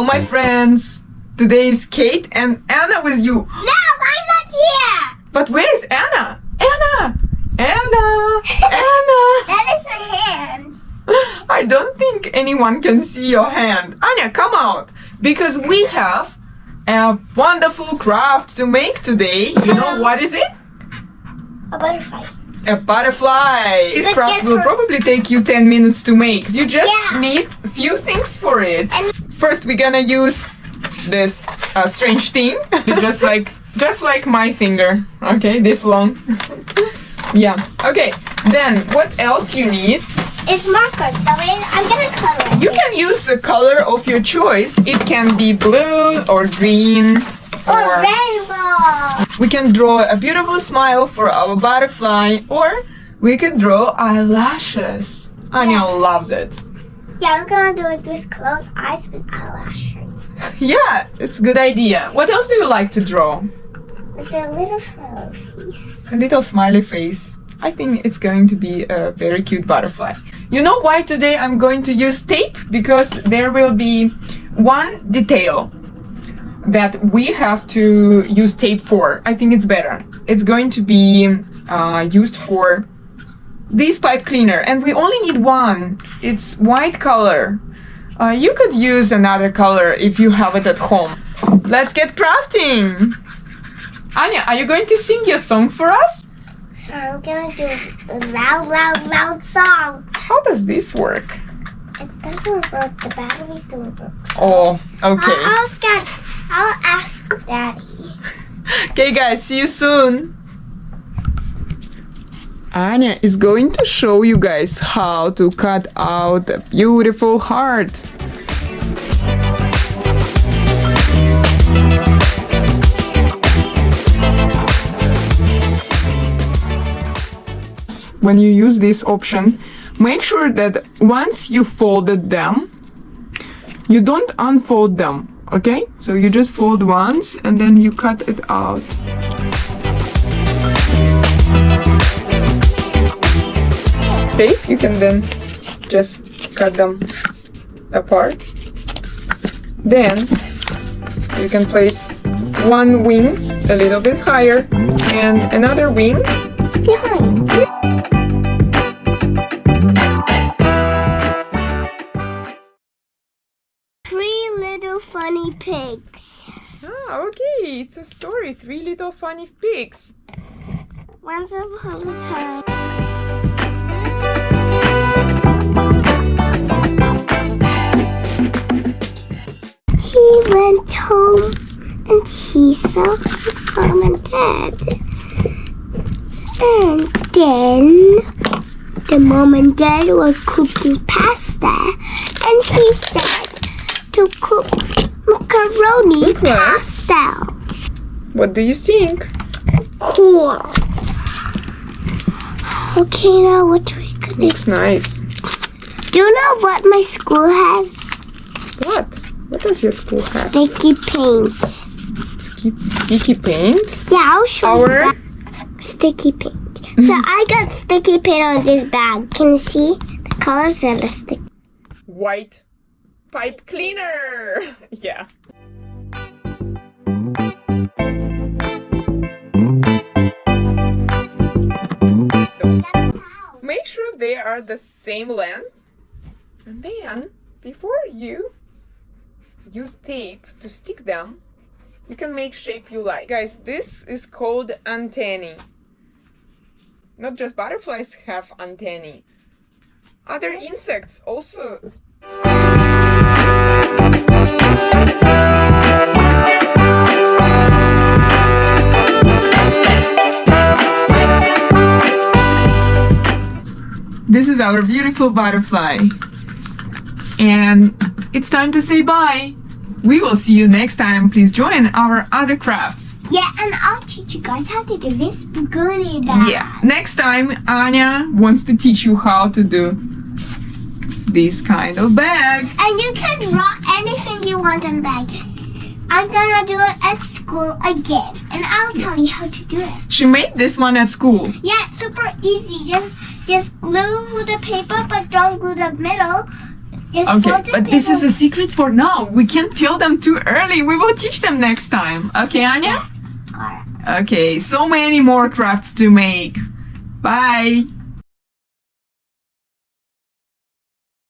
my friends. Today is Kate and Anna with you. No, I'm not here. But where's Anna? Anna! Anna! That is her hand. I don't think anyone can see your hand. Anya, come out. Because we have a wonderful craft to make today. You know what is it? A butterfly. A butterfly. This Let's craft get will her- probably take you 10 minutes to make. You just Yeah. need a few things for it. And- First, we're gonna use this strange thing, just like my finger. Okay, this long. Yeah. Okay. Then, what else you need? It's markers, so I'm gonna color it. You can use the color of your choice. It can be blue or green. Or rainbow. We can draw a beautiful smile for our butterfly, or we can draw eyelashes. Anya loves it. Yeah, I'm gonna do it with closed eyes with eyelashes. Yeah, it's a good idea. What else do you like to draw? With a little smiley face. A little smiley face. I think it's going to be a very cute butterfly. You know why today I'm going to use tape? Because there will be one detail that we have to use tape for. I think it's better. It's going to be used for this pipe cleaner, and we only need one. It's white color. You could use another color if you have it at home. Let's get crafting. Anya, are you going to sing your song for us? So I'm gonna do a loud song. How does this work? It doesn't work. The batteries don't work. Oh, okay. I'll ask Daddy. Okay, guys, see you soon. Anya is going to show you guys how to cut out a beautiful heart. When you use this option, make sure that once you folded them, you don't unfold them, okay? So you just fold once and then you cut it out. Okay, you can then just cut them apart. Then you can place one wing a little bit higher and another wing Behind. Three little funny pigs. Ah, okay, it's a story. Three little funny pigs. Once upon a time. He went home and he saw his mom and dad. And then the mom and dad were cooking pasta, and he said to cook macaroni pasta. What do you think? Cool. Okay, now what are we gonna Looks nice. do? You know what my school has? What? What does your school have? Sticky paint. Sticky paint? Yeah, I'll show you Our that. Sticky paint. So I got sticky paint on this bag. Can you see the colors that are sticky? white pipe cleaner. Yeah. So make sure they are the same length, and then before you use tape to stick them, you can make shape you like. Guys, this is called antennae. Not just butterflies have antennae. Other insects also. This is our beautiful butterfly. And it's time to say bye. We will see you next time. Please join our other crafts. Yeah, and I'll teach you guys how to do this goodie bag. Yeah. Next time, Anya wants to teach you how to do this kind of bag. And you can draw anything you want on bag. I'm gonna do it at school again, and I'll tell you how to do it. She made this one at school. Yeah, it's super easy. Just glue the paper, but don't glue the middle. Just Okay, put the but this is paper- a secret for now. We can't tell them too early. We will teach them next time. Okay, Anya? Got it. Okay, so many more crafts to make. Bye.